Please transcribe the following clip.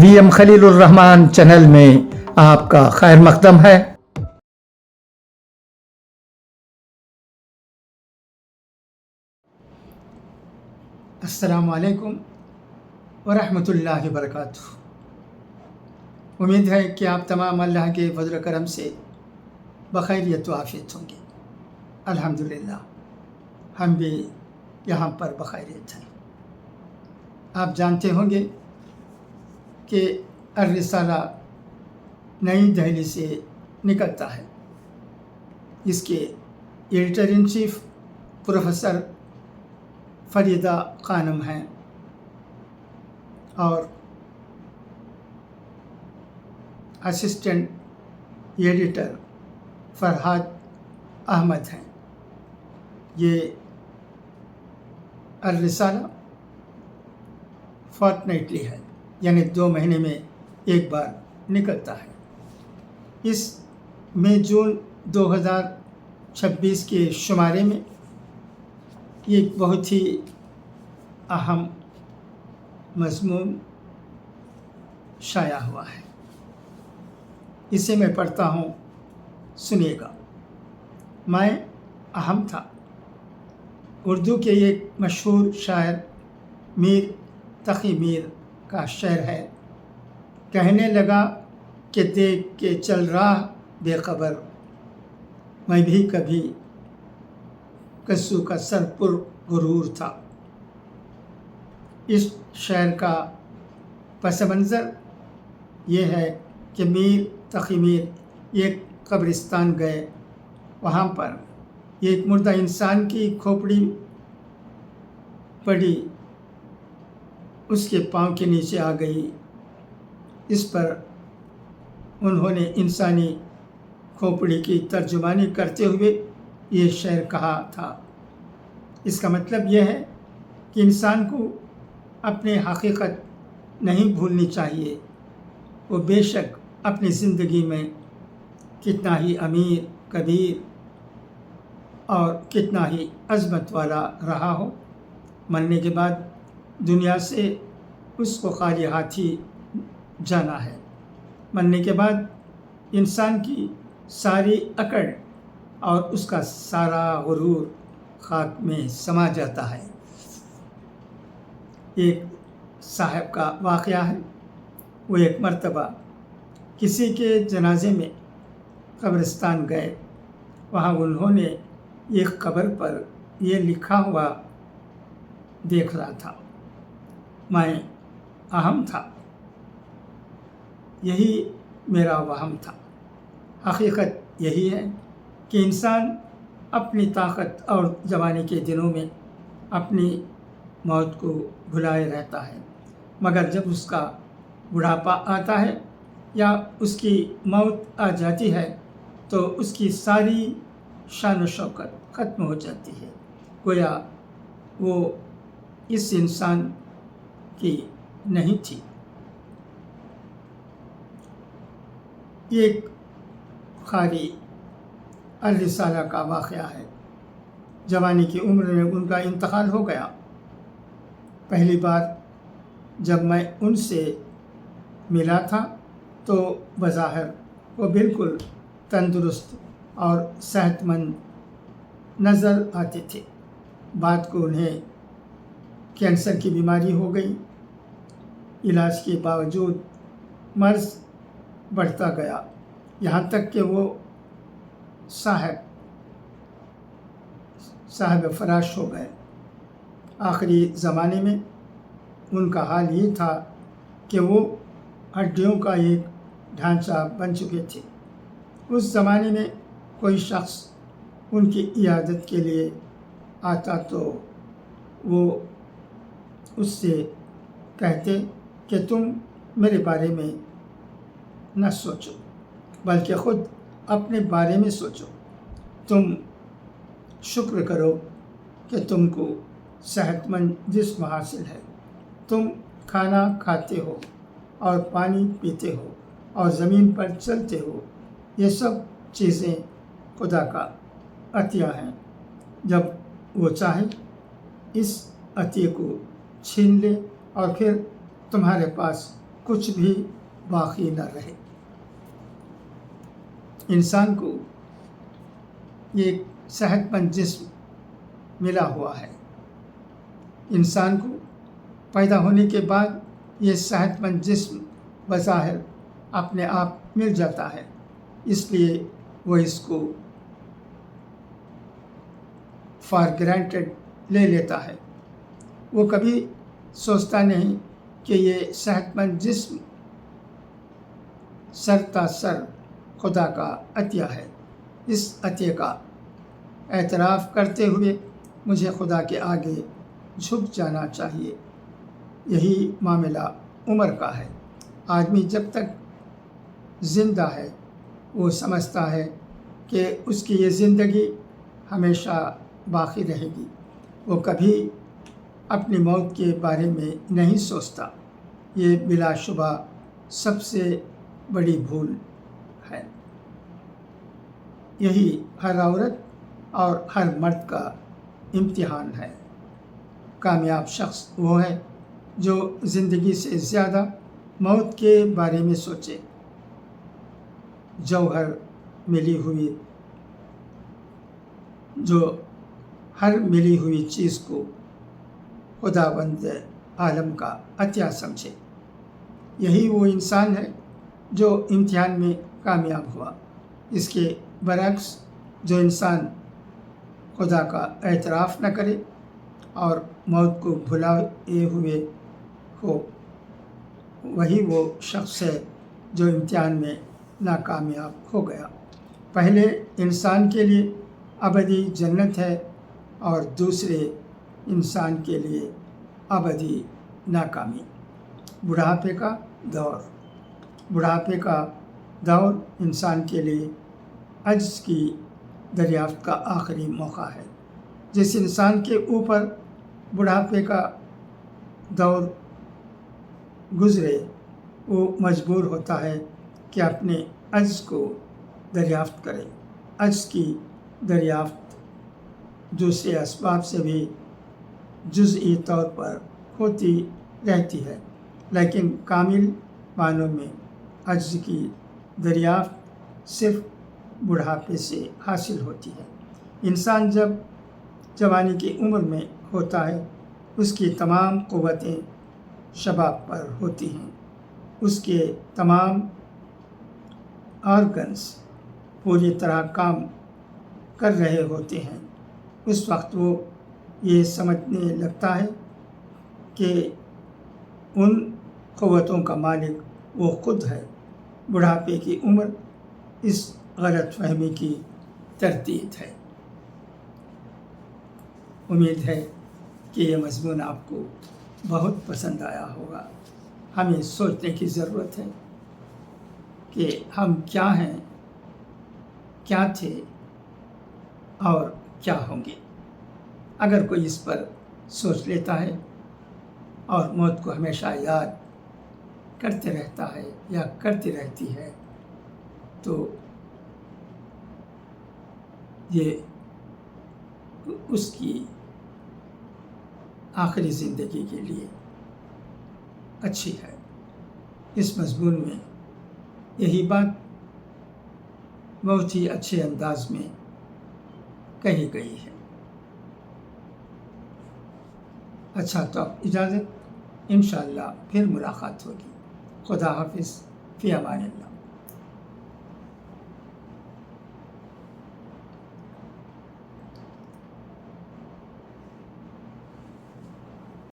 VM Khalilur Rahman channel में आपका खैर मकदम है। अस्सलामु अलैकुम वरहमतुल्लाहि वबरकातुहू। उम्मीद है कि आप तमाम अल्लाह के फज़ल करम से बखैरियत व आफियत होंगे। अल्हम्दुलिल्लाह हम भी यहाँ पर बखैरियत हैं। आप जानते होंगे कि अर्रिसाला नई दिल्ली से निकलता है। इसके editor in chief professor Farida Khanam हैं और असिस्टेंट एडिटर फरहाद अहमद हैं। ये अर्रिसाला फोर्टनाइटली है, यानी 2 महीने में एक बार निकलता है। इस मई जून 2026 के शुमारे में ये एक बहुत ही अहम मज़मून शाया हुआ है। इसे मैं पढ़ता हूँ, सुनिएगा। मैं अहम था। उर्दू के एक मशहूर शायर मीर तक़ी मीर का शेर है। कहने लगा कि देख के चल रहा बेखबर, मैं भी कभी कस्सू का सर पुर गुरूर था। इस शेर का पस मंज़र ये है कि मीर तक़ी मीर एक कब्रिस्तान गए। वहाँ पर एक मुर्दा इंसान की खोपड़ी पड़ी, उसके पाँव के नीचे आ गई। इस पर उन्होंने इंसानी खोपड़ी की तर्जुमानी करते हुए ये शेर कहा था। इसका मतलब यह है कि इंसान को अपनी हकीकत नहीं भूलनी चाहिए। वो बेशक अपनी ज़िंदगी में कितना ही अमीर कबीर और कितना ही अज़मत वाला रहा हो, मरने के बाद दुनिया से उसको खाली हाथी जाना है। मरने के बाद इंसान की सारी अकड़ और उसका सारा गुरूर खाक में समा जाता है। एक साहब का वाक़या है। वो एक मर्तबा किसी के जनाजे में कब्रिस्तान गए। वहाँ उन्होंने एक कब्र पर ये लिखा हुआ देख रहा था, मैं अहम था। यही मेरा वहम था। हकीकत यही है कि इंसान अपनी ताकत और जवानी के दिनों में अपनी मौत को भुलाए रहता है, मगर जब उसका बुढ़ापा आता है या उसकी मौत आ जाती है तो उसकी सारी शान व शौकत ख़त्म हो जाती है। गोया वो इस इंसान की नहीं थी। एक कारी अर्रिसाला का वाक़या है। जवानी की उम्र में उनका इंतकाल हो गया। पहली बार जब मैं उनसे मिला था तो बज़ाहिर वो बिल्कुल तंदुरुस्त और सेहतमंद नज़र आते थे। बाद को उन्हें कैंसर की बीमारी हो गई। इलाज के बावजूद मर्ज़ बढ़ता गया, यहाँ तक कि वो साहब फराश हो गए। आखिरी ज़माने में उनका हाल ये था कि वो हड्डियों का एक ढांचा बन चुके थे। उस ज़माने में कोई शख्स उनकी इयादत के लिए आता तो वो उससे कहते कि तुम मेरे बारे में न सोचो, बल्कि ख़ुद अपने बारे में सोचो। तुम शुक्र करो कि तुमको सेहतमंद जिस्म हासिल है। तुम खाना खाते हो और पानी पीते हो और ज़मीन पर चलते हो। ये सब चीज़ें खुदा का अतिया हैं। जब वो चाहे इस अतिये को छीन ले और फिर तुम्हारे पास कुछ भी बाकी न रहे। इंसान को एक सेहतमंद जिस्म मिला हुआ है। इंसान को पैदा होने के बाद ये सेहतमंद जिस्म बज़ाहिर अपने आप मिल जाता है, इसलिए वो इसको फॉर ग्रांटेड ले लेता है। वो कभी सोचता नहीं कि ये सेहतमंद जिस्म सरतासर खुदा का अतिया है। इस अतिये का एतराफ़ करते हुए मुझे खुदा के आगे झुक जाना चाहिए। यही मामला उम्र का है। आदमी जब तक ज़िंदा है वो समझता है कि उसकी ये ज़िंदगी हमेशा बाकी रहेगी। वो कभी अपनी मौत के बारे में नहीं सोचता। ये बिलाशुबा सबसे बड़ी भूल है। यही हर औरत और हर मर्द का इम्तिहान है। कामयाब शख्स वो है जो ज़िंदगी से ज़्यादा मौत के बारे में सोचे। जो हर मिली हुई चीज़ को खुदाबंद आलम का अतिया समझे। यही वो इंसान है जो इम्तिहान में कामयाब हुआ। इसके बरक्स जो इंसान खुदा का एतराफ़ न करे और मौत को भुलाए हुए हो, वही वो शख्स है जो इम्तिहान में नाकामयाब हो गया। पहले इंसान के लिए अबदी जन्नत है और दूसरे इंसान के लिए अबदी नाकामी। बुढ़ापे का दौर इंसान के लिए अज्ज़ की दरियाफ्त का आखिरी मौका है। जिस इंसान के ऊपर बुढ़ापे का दौर गुज़रे वो मजबूर होता है कि अपने अज्ज़ को दरियाफ्त करे। अज्ज़ की दरियाफ्त दूसरे असबाब से भी जुज़ई तौर पर होती रहती है, लेकिन कामिल मानों में अज्ज़ की दरियाफ्त सिर्फ बुढ़ापे से हासिल होती है। इंसान जब जवानी की उम्र में होता है उसकी तमाम क़ुव्वतें शबाब पर होती हैं। उसके तमाम ऑर्गन्स पूरी तरह काम कर रहे होते हैं। उस वक्त वो ये समझने लगता है कि उन क़ुव्वतों का मालिक वो खुद है। बुढ़ापे की उम्र इस गलत फहमी की तरतीब है। उम्मीद है कि ये मज़मून आपको बहुत पसंद आया होगा। हमें सोचने की ज़रूरत है कि हम क्या हैं, क्या थे और क्या होंगे। अगर कोई इस पर सोच लेता है और मौत को हमेशा याद करते रहता है या करती रहती है, तो ये उसकी आखिरी ज़िंदगी के लिए अच्छी है। इस मज़मून में यही बात बहुत ही अच्छे अंदाज में कही गई है। अच्छा, तो अब इजाज़त, इंशाअल्लाह फिर मुलाकात होगी। खुदा हाफिज़, फ़ी अमानिल्लाह।